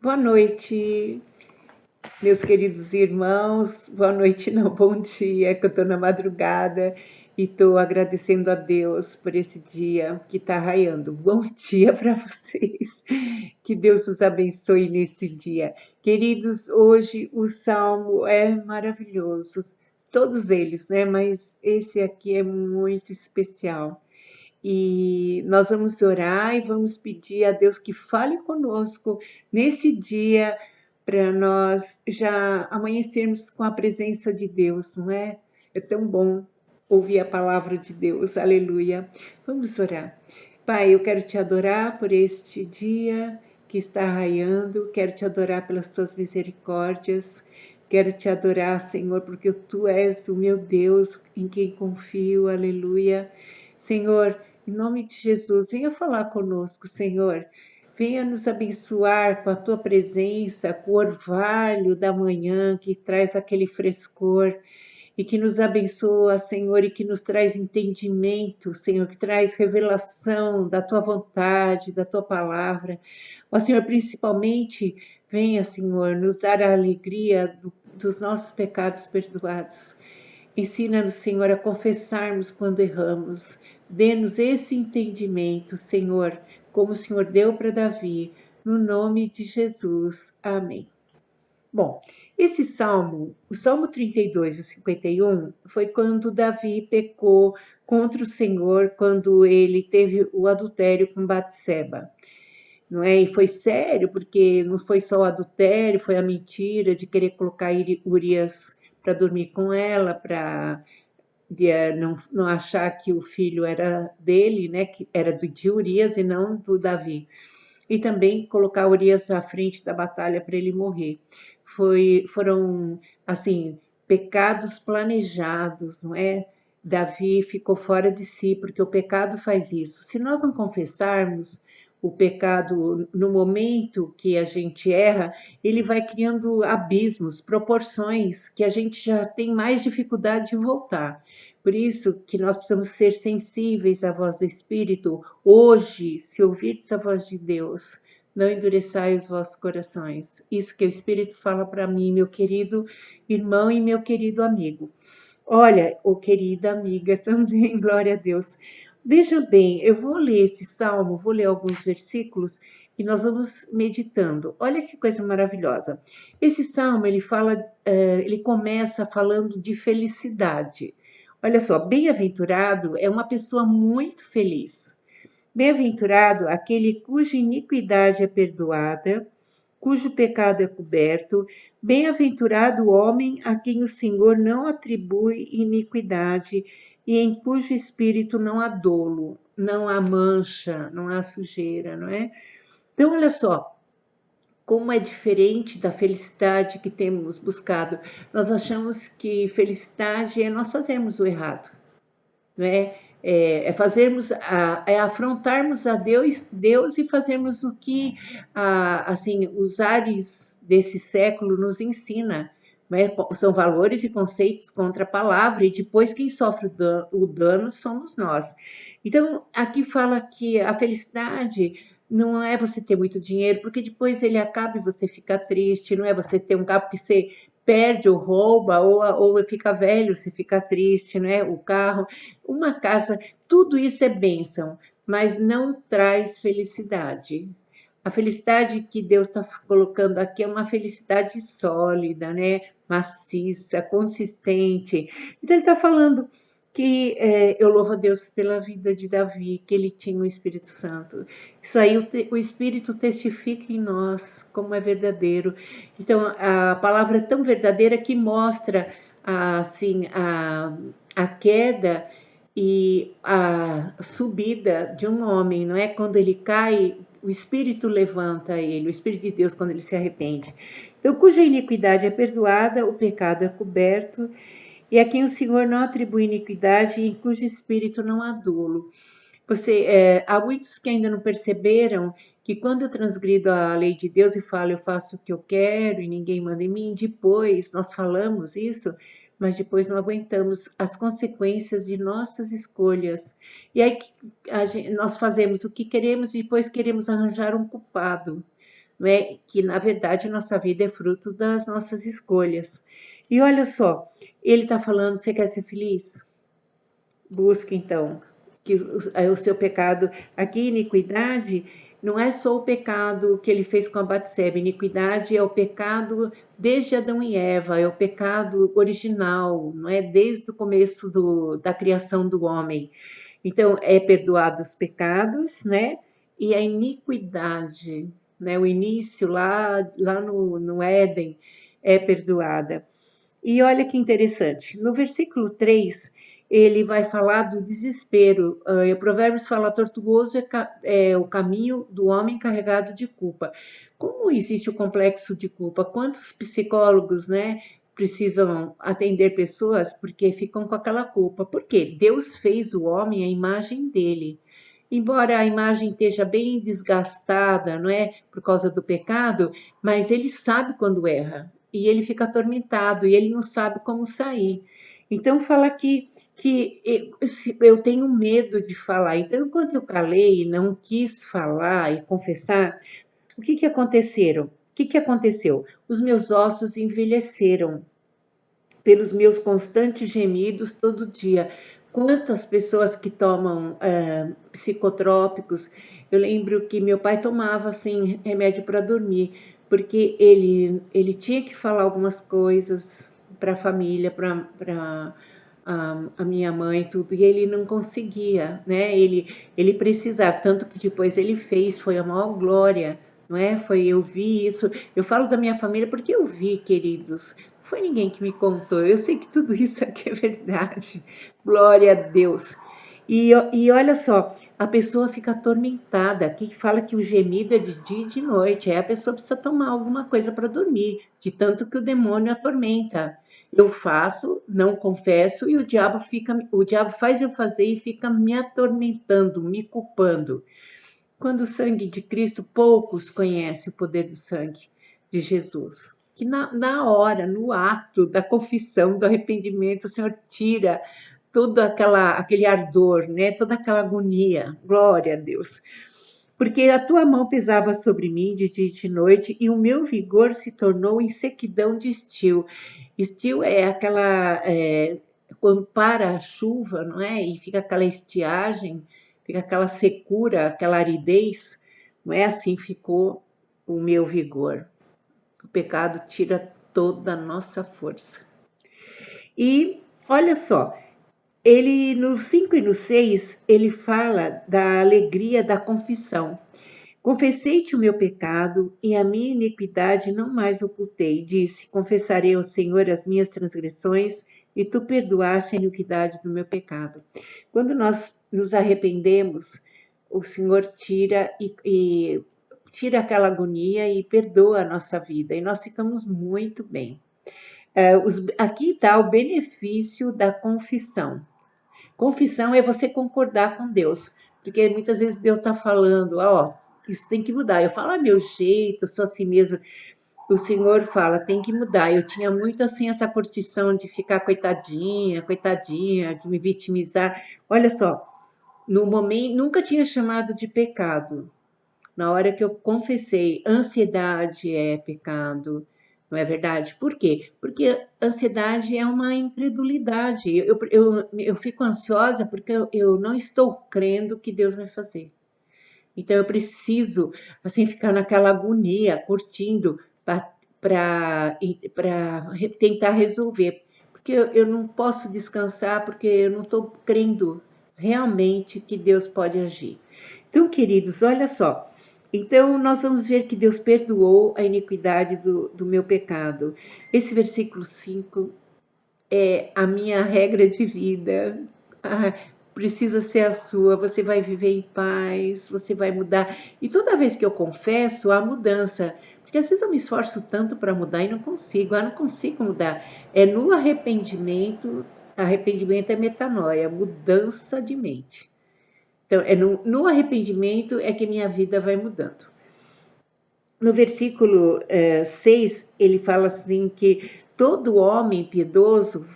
Boa noite, meus queridos irmãos. Boa noite, não, bom dia, que eu estou na madrugada e estou agradecendo a Deus por esse dia que está raiando. Bom dia para vocês, que Deus os abençoe nesse dia. Queridos, hoje o Salmo é maravilhoso, todos eles, né? Mas esse aqui é muito especial. E nós vamos orar e vamos pedir a Deus que fale conosco nesse dia, para nós já amanhecermos com a presença de Deus, não é? É tão bom ouvir a palavra de Deus, aleluia. Vamos orar. Pai, eu quero te adorar por este dia que está raiando, quero te adorar pelas tuas misericórdias, quero te adorar, Senhor, porque tu és o meu Deus em quem confio, aleluia. Senhor, em nome de Jesus, venha falar conosco, Senhor. Venha nos abençoar com a tua presença, com o orvalho da manhã que traz aquele frescor e que nos abençoa, Senhor, e que nos traz entendimento, Senhor, que traz revelação da tua vontade, da tua palavra. Ó, Senhor, principalmente, venha, Senhor, nos dar a alegria dos nossos pecados perdoados. Ensina-nos, Senhor, a confessarmos quando erramos. Dê-nos esse entendimento, Senhor, como o Senhor deu para Davi, no nome de Jesus. Amém. Bom, esse salmo, o Salmo 32 e o 51, foi quando Davi pecou contra o Senhor, quando ele teve o adultério com Batseba. Não é? E foi sério, porque não foi só o adultério, foi a mentira de querer colocar Urias para dormir com ela, para não achar que o filho era dele, né, que era de Urias e não do Davi. E também colocar Urias à frente da batalha para ele morrer. Foram, assim, pecados planejados, não é? Davi ficou fora de si, porque o pecado faz isso. Se nós não confessarmos o pecado no momento que a gente erra, ele vai criando abismos, proporções que a gente já tem mais dificuldade de voltar. Por isso que nós precisamos ser sensíveis à voz do Espírito. Hoje, se ouvirdes a voz de Deus, não endureçai os vossos corações. Isso que o Espírito fala para mim, meu querido irmão e meu querido amigo. Olha, querida amiga também, glória a Deus. Veja bem, eu vou ler esse salmo, vou ler alguns versículos e nós vamos meditando. Olha que coisa maravilhosa. Esse salmo, ele começa falando de felicidade. Olha só, bem-aventurado é uma pessoa muito feliz. Bem-aventurado aquele cuja iniquidade é perdoada, cujo pecado é coberto. Bem-aventurado o homem a quem o Senhor não atribui iniquidade e em cujo espírito não há dolo, não há mancha, não há sujeira, não é? Então, olha só, como é diferente da felicidade que temos buscado. Nós achamos que felicidade é nós fazermos o errado, não é? É afrontarmos a Deus e fazermos o que assim os ares desse século nos ensina. Né? São valores e conceitos contra a palavra, e depois quem sofre o dano somos nós. Então, aqui fala que a felicidade não é você ter muito dinheiro, porque depois ele acaba e você fica triste, não é você ter um carro que você perde ou rouba, ou fica velho, você fica triste, não é? O carro, uma casa, tudo isso é bênção, mas não traz felicidade. A felicidade que Deus está colocando aqui é uma felicidade sólida, né? Maciça, consistente. Então, ele está falando que eu louvo a Deus pela vida de Davi, que ele tinha o Espírito Santo. Isso aí o Espírito testifica em nós como é verdadeiro. Então, a palavra é tão verdadeira que mostra assim a queda e a subida de um homem, não é? Quando ele cai, o Espírito levanta ele, o Espírito de Deus, quando ele se arrepende. Então, cuja iniquidade é perdoada, o pecado é coberto, e a quem o Senhor não atribui iniquidade, e em cujo espírito não há dolo. Há muitos que ainda não perceberam que quando eu transgrido a lei de Deus e falo, eu faço o que eu quero e ninguém manda em mim, depois nós falamos isso, mas depois não aguentamos as consequências de nossas escolhas. E aí nós fazemos o que queremos e depois queremos arranjar um culpado. não é? Que na verdade nossa vida é fruto das nossas escolhas. E olha só, ele está falando, você quer ser feliz? Busque então que o seu pecado, aqui iniquidade, não é só o pecado que ele fez com a Batseba, iniquidade é o pecado desde Adão e Eva, é o pecado original, não é? Desde o começo da criação do homem. Então, é perdoado os pecados, né? E a iniquidade, né? O início lá no Éden é perdoada. E olha que interessante, no versículo 3, ele vai falar do desespero. O Provérbios fala, tortuoso é o caminho do homem carregado de culpa. Como existe o complexo de culpa? Quantos psicólogos, né, precisam atender pessoas porque ficam com aquela culpa? Por quê? Deus fez o homem à imagem dele. Embora a imagem esteja bem desgastada, não é, por causa do pecado, mas ele sabe quando erra e ele fica atormentado e ele não sabe como sair. Então fala que eu tenho medo de falar. Então, quando eu calei e não quis falar e confessar, o que aconteceram? O que aconteceu? Os meus ossos envelheceram pelos meus constantes gemidos todo dia. Quantas pessoas que tomam psicotrópicos, eu lembro que meu pai tomava assim remédio para dormir, porque ele tinha que falar algumas coisas para a família, para a minha mãe, tudo, e ele não conseguia, né? Ele precisava, tanto que depois ele fez, foi a maior glória, não é? Eu vi isso, eu falo da minha família porque eu vi, queridos, não foi ninguém que me contou, eu sei que tudo isso aqui é verdade, glória a Deus. E olha só, a pessoa fica atormentada. Aqui fala que o gemido é de dia e de noite. Aí a pessoa precisa tomar alguma coisa para dormir, de tanto que o demônio atormenta. Eu faço, não confesso, e o diabo faz eu fazer e fica me atormentando, me culpando. Quando o sangue de Cristo, poucos conhecem o poder do sangue de Jesus. Que na hora, no ato da confissão, do arrependimento, o Senhor tira todo aquele ardor, né? Toda aquela agonia. Glória a Deus. Porque a tua mão pesava sobre mim de dia e de noite, e o meu vigor se tornou em sequidão de estio. Estio é quando para a chuva, não é? E fica aquela estiagem, fica aquela secura, aquela aridez, não é? Assim ficou o meu vigor. O pecado tira toda a nossa força. E olha só, ele no 5 e no 6, ele fala da alegria da confissão. Confessei-te o meu pecado e a minha iniquidade não mais ocultei. Disse, confessarei ao Senhor as minhas transgressões e tu perdoaste a iniquidade do meu pecado. Quando nós nos arrependemos, o Senhor e tira aquela agonia e perdoa a nossa vida e nós ficamos muito bem. Aqui está o benefício da confissão. Confissão é você concordar com Deus, porque muitas vezes Deus está falando, ó, isso tem que mudar. Eu falo, meu jeito, eu sou assim mesmo. O Senhor fala, tem que mudar. Eu tinha muito assim essa curtição de ficar coitadinha, de me vitimizar. Olha só, no momento, nunca tinha chamado de pecado. Na hora que eu confessei, ansiedade é pecado, não é verdade? Por quê? Porque ansiedade é uma incredulidade. Eu fico ansiosa porque eu não estou crendo que Deus vai fazer. Então eu preciso, assim, ficar naquela agonia, curtindo, para tentar resolver. Porque eu não posso descansar, porque eu não estou crendo realmente que Deus pode agir. Então, queridos, olha só. Então, nós vamos ver que Deus perdoou a iniquidade do meu pecado. Esse versículo 5 é a minha regra de vida. Precisa ser a sua, você vai viver em paz, você vai mudar. E toda vez que eu confesso, há mudança. Porque às vezes eu me esforço tanto para mudar e não consigo. Não consigo mudar. É no arrependimento é metanoia, mudança de mente. Então, no arrependimento é que minha vida vai mudando. No versículo 6, ele fala assim que todo homem piedoso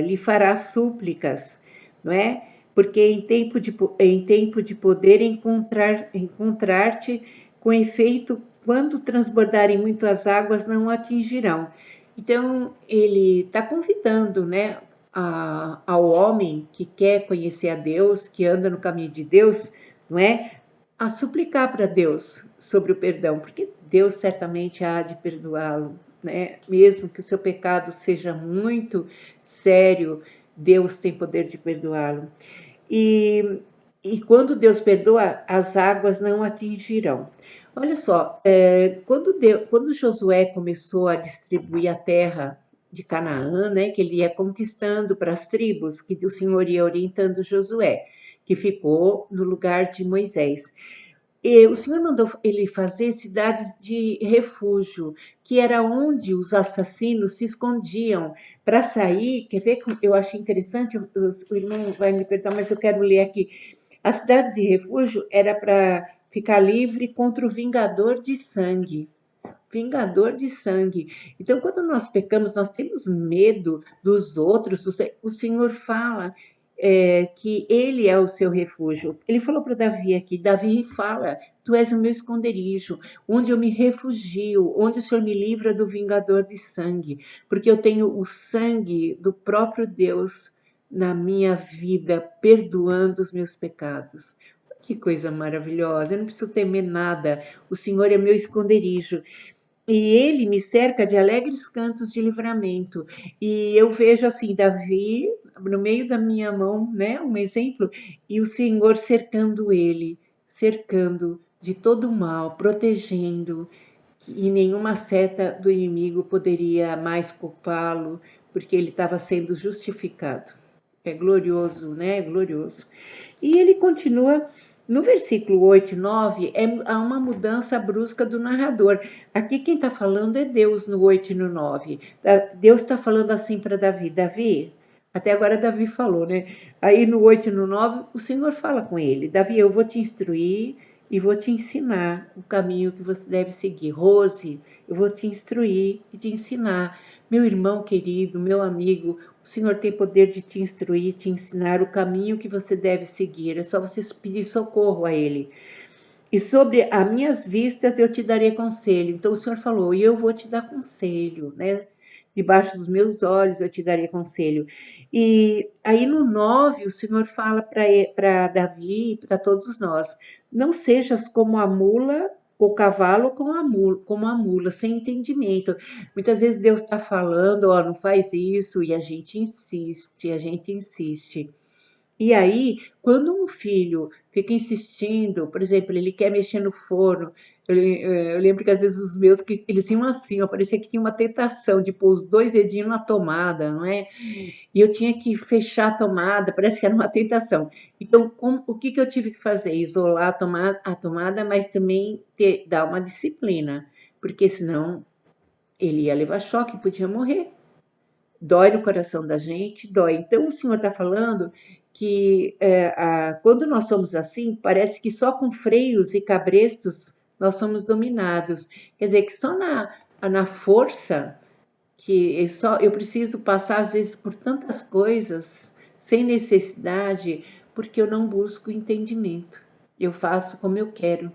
lhe fará súplicas, não é? Porque em tempo de poder encontrar-te com efeito quando transbordarem muito as águas, não o atingirão. Então, ele está convidando, né, ao homem que quer conhecer a Deus, que anda no caminho de Deus, não é? A suplicar para Deus sobre o perdão, porque Deus certamente há de perdoá-lo, né? Mesmo que o seu pecado seja muito sério, Deus tem poder de perdoá-lo. E quando Deus perdoa, as águas não atingirão. Olha só, quando Josué começou a distribuir a terra de Canaã, né, que ele ia conquistando para as tribos, que o Senhor ia orientando Josué, que ficou no lugar de Moisés. E o Senhor mandou ele fazer cidades de refúgio, que era onde os assassinos se escondiam para sair. Quer ver? Eu achei interessante, o irmão vai me perdoar, mas eu quero ler aqui. As cidades de refúgio era para ficar livre contra o vingador de sangue. Vingador de sangue. Então, quando nós pecamos, nós temos medo dos outros. O Senhor fala que Ele é o seu refúgio. Ele falou para Davi aqui, Davi fala, tu és o meu esconderijo, onde eu me refugio, onde o Senhor me livra do vingador de sangue, porque eu tenho o sangue do próprio Deus na minha vida, perdoando os meus pecados. Que coisa maravilhosa, eu não preciso temer nada, o Senhor é meu esconderijo. E ele me cerca de alegres cantos de livramento. E eu vejo assim, Davi no meio da minha mão, né? Um exemplo, e o Senhor cercando ele, cercando de todo o mal, protegendo, e nenhuma seta do inimigo poderia mais culpá-lo, porque ele estava sendo justificado. É glorioso, né? É glorioso. E ele continua no versículo 8 e 9, há uma mudança brusca do narrador. Aqui quem está falando é Deus no 8 e no 9. Deus está falando assim para Davi. Davi, até agora Davi falou, né? Aí no 8 e no 9, o Senhor fala com ele. Davi, eu vou te instruir e vou te ensinar o caminho que você deve seguir. Rose, eu vou te instruir e te ensinar. Meu irmão querido, meu amigo, o Senhor tem poder de te instruir, te ensinar o caminho que você deve seguir. É só você pedir socorro a Ele. E sobre as minhas vistas eu te darei conselho. Então o Senhor falou, e eu vou te dar conselho, né? Debaixo dos meus olhos eu te darei conselho. E aí no 9 o Senhor fala para Davi e para todos nós, não sejas como a mula, o cavalo como a mula, sem entendimento. Muitas vezes Deus está falando, ó, não faz isso, e a gente insiste, a gente insiste. E aí, quando um filho fica insistindo, por exemplo, ele quer mexer no forno, eu lembro que às vezes os meus, que eles iam assim, ó, parecia que tinha uma tentação de pôr os dois dedinhos na tomada, não é? E eu tinha que fechar a tomada, parece que era uma tentação. Então, o que eu tive que fazer? Isolar a tomada, mas também dar uma disciplina, porque senão ele ia levar choque, podia morrer. Dói no coração da gente, dói. Então, o Senhor está falando que quando nós somos assim, parece que só com freios e cabrestos nós somos dominados. Quer dizer, que só na força, que eu preciso passar, às vezes, por tantas coisas, sem necessidade, porque eu não busco entendimento. Eu faço como eu quero.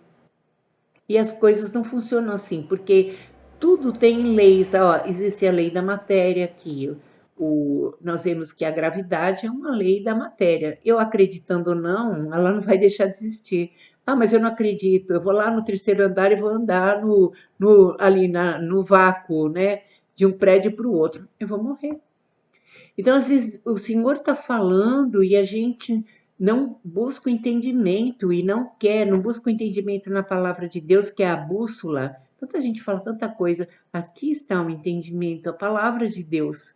E as coisas não funcionam assim, porque tudo tem leis. Ó, existe a lei da matéria aqui. Nós vemos que a gravidade é uma lei da matéria. Eu acreditando ou não, ela não vai deixar de existir. Ah, mas eu não acredito. Eu vou lá no terceiro andar e vou andar ali no vácuo, né? De um prédio para o outro. Eu vou morrer. Então, às vezes, o Senhor está falando e a gente não busca o entendimento e não busca o entendimento na palavra de Deus, que é a bússola. Tanta gente fala tanta coisa. Aqui está o entendimento, a palavra de Deus.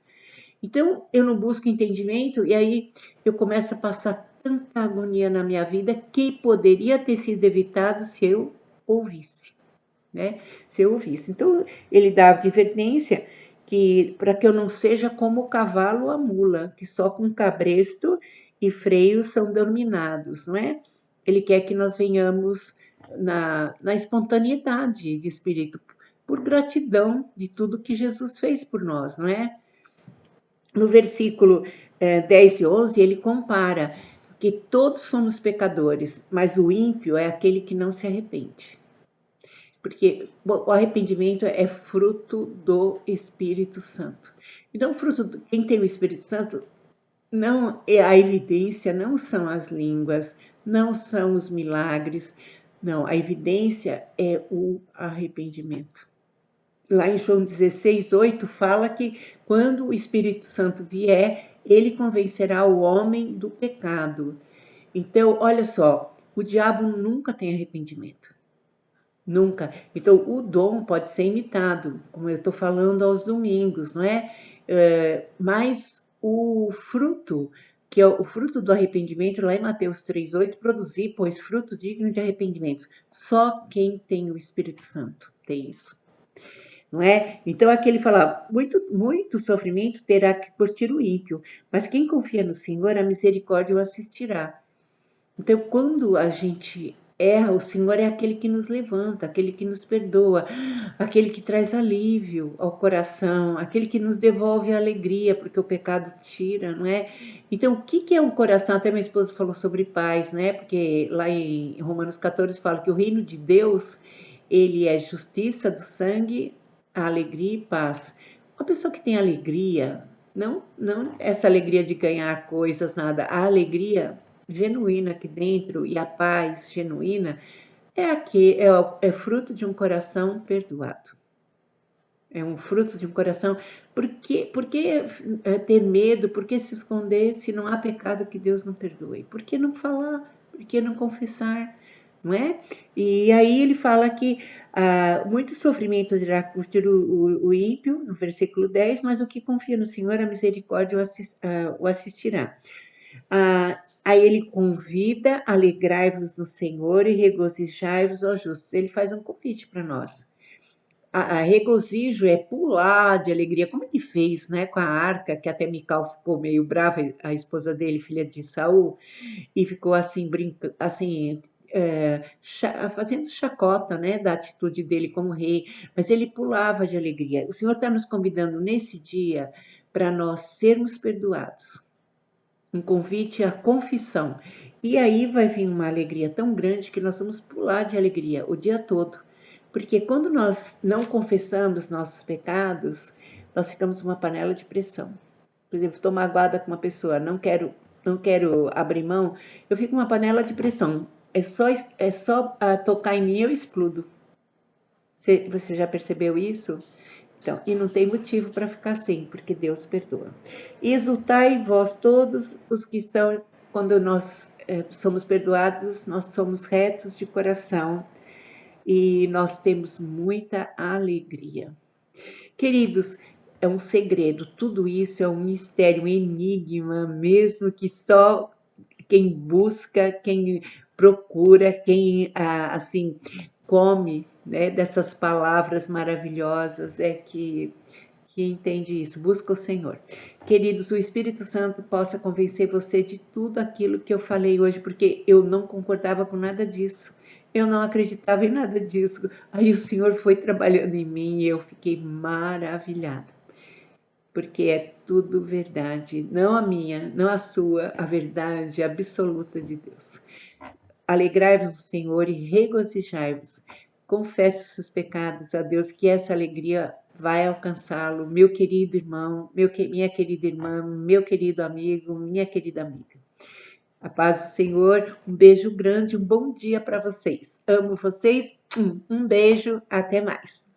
Então, eu não busco entendimento e aí eu começo a passar tanta agonia na minha vida que poderia ter sido evitado se eu ouvisse, né? Se eu ouvisse. Então, ele dá advertência para que eu não seja como o cavalo ou a mula, que só com cabresto e freio são dominados, não é? Ele quer que nós venhamos na espontaneidade de espírito, por gratidão de tudo que Jesus fez por nós, não é? No versículo 10 e 11, ele compara que todos somos pecadores, mas o ímpio é aquele que não se arrepende. porque o arrependimento é fruto do Espírito Santo. Então, quem tem o Espírito Santo, não é a evidência, não são as línguas, não são os milagres, não, a evidência é o arrependimento. Lá em João 16:8 fala que quando o Espírito Santo vier, ele convencerá o homem do pecado. Então, olha só, o diabo nunca tem arrependimento. Nunca. Então, o dom pode ser imitado, como eu estou falando aos domingos, não é? Mas o fruto, que é o fruto do arrependimento, lá em Mateus 3:8, produzir, pois, fruto digno de arrependimento. Só quem tem o Espírito Santo tem isso. Não é? Então aqui ele fala, muito sofrimento terá que curtir o ímpio, mas quem confia no Senhor, a misericórdia o assistirá. Então, quando a gente erra, o Senhor é aquele que nos levanta, aquele que nos perdoa, aquele que traz alívio ao coração, aquele que nos devolve a alegria, porque o pecado tira, não é? Então, o que é um coração? Até minha esposa falou sobre paz, né? Porque lá em Romanos 14 fala que o reino de Deus, ele é justiça do sangue, alegria e paz. Uma pessoa que tem alegria, não essa alegria de ganhar coisas, nada, a alegria genuína aqui dentro e a paz genuína é fruto de um coração perdoado. É um fruto de um coração. Por que ter medo? Por que se esconder se não há pecado que Deus não perdoe? Por que não falar? Por que não confessar? Não é? E aí ele fala que muito sofrimento irá curtir o ímpio, no versículo 10, mas o que confia no Senhor, a misericórdia o assistirá. Aí ele convida, alegrai-vos no Senhor e regozijai-vos, ó justos. Ele faz um convite para nós. A regozijo é pular de alegria, como ele fez, né, com a arca, que até Mical ficou meio brava, a esposa dele, filha de Saul, e ficou assim, brincando, assim, fazendo chacota, né, da atitude dele como rei, mas ele pulava de alegria. O Senhor está nos convidando nesse dia para nós sermos perdoados. Um convite à confissão. E aí vai vir uma alegria tão grande que nós vamos pular de alegria o dia todo. Porque quando nós não confessamos nossos pecados, nós ficamos uma panela de pressão. Por exemplo, estou magoada com uma pessoa, não quero abrir mão, eu fico uma panela de pressão. É só tocar em mim, eu explodo. Você já percebeu isso? Então, e não tem motivo para ficar assim, porque Deus perdoa. Exultai vós todos os que são, quando nós somos perdoados, nós somos retos de coração e nós temos muita alegria. Queridos, é um segredo, tudo isso é um mistério, um enigma, mesmo que só quem busca, quem procura, quem assim come, né, dessas palavras maravilhosas é que entende isso, busca o Senhor. Queridos, o Espírito Santo possa convencer você de tudo aquilo que eu falei hoje, porque eu não concordava com nada disso. Eu não acreditava em nada disso. Aí o Senhor foi trabalhando em mim e eu fiquei maravilhada. Porque é tudo verdade, não a minha, não a sua, a verdade absoluta de Deus. Alegrai-vos no Senhor e regozijai-vos. Confesse os seus pecados a Deus, que essa alegria vai alcançá-lo, meu querido irmão, minha querida irmã, meu querido amigo, minha querida amiga. A paz do Senhor, um beijo grande, um bom dia para vocês. Amo vocês, um beijo, até mais.